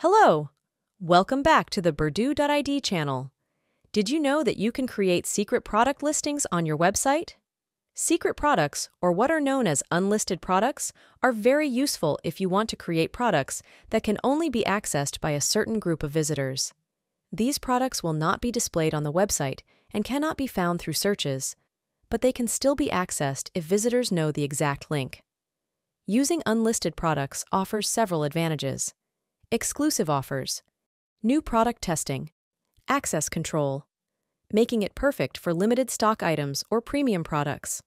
Hello! Welcome back to the Berdu.id channel. Did you know that you can create secret product listings on your website? Secret products, or what are known as unlisted products, are very useful if you want to create products that can only be accessed by a certain group of visitors. These products will not be displayed on the website and cannot be found through searches, but they can still be accessed if visitors know the exact link. Using unlisted products offers several advantages. Exclusive offers, new product testing, access control, making it perfect for limited stock items or premium products.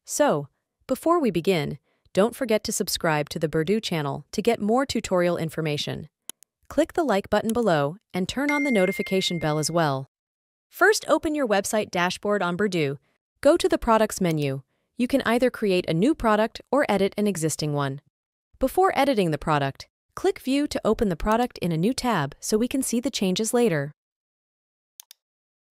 So, before we begin, don't forget to subscribe to the Berdu channel to get more tutorial information. Click the like button below and turn on the notification bell as well. First, open your website dashboard on Berdu. Go to the Products menu. You can either create a new product or edit an existing one. Before editing the product, click View to open the product in a new tab so we can see the changes later.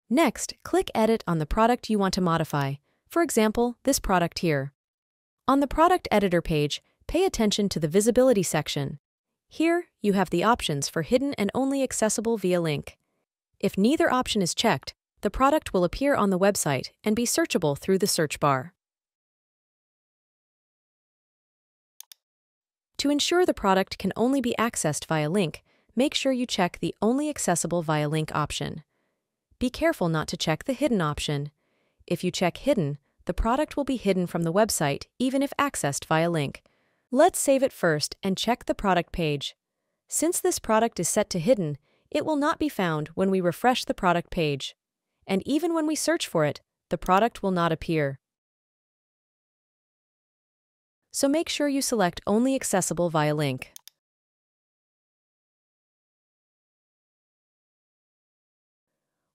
Next, click Edit on the product you want to modify, for example, this product here. On the Product Editor page, pay attention to the Visibility section. Here, you have the options for hidden and only accessible via link. If neither option is checked, the product will appear on the website and be searchable through the search bar. To ensure the product can only be accessed via link, make sure you check the Only Accessible via Link option. Be careful not to check the Hidden option. If you check Hidden, the product will be hidden from the website even if accessed via link. Let's save it first and check the product page. Since this product is set to Hidden, it will not be found when we refresh the product page. And even when we search for it, the product will not appear. So make sure you select Only Accessible via Link.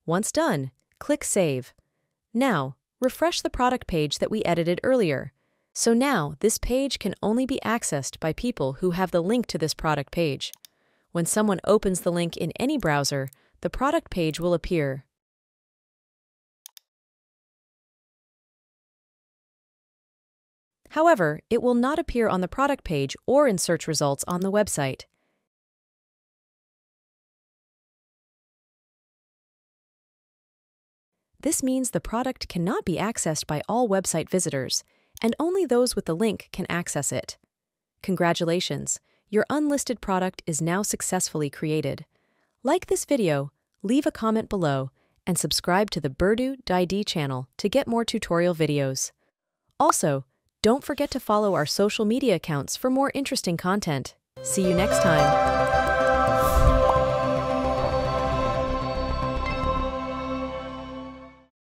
Once done, click Save. Now, refresh the product page that we edited earlier. So now, this page can only be accessed by people who have the link to this product page. When someone opens the link in any browser, the product page will appear. However, it will not appear on the product page or in search results on the website. This means the product cannot be accessed by all website visitors, and only those with the link can access it. Congratulations! Your unlisted product is now successfully created. Like this video, leave a comment below, and subscribe to the Berdu.id channel to get more tutorial videos. Also, don't forget to follow our social media accounts for more interesting content. See you next time.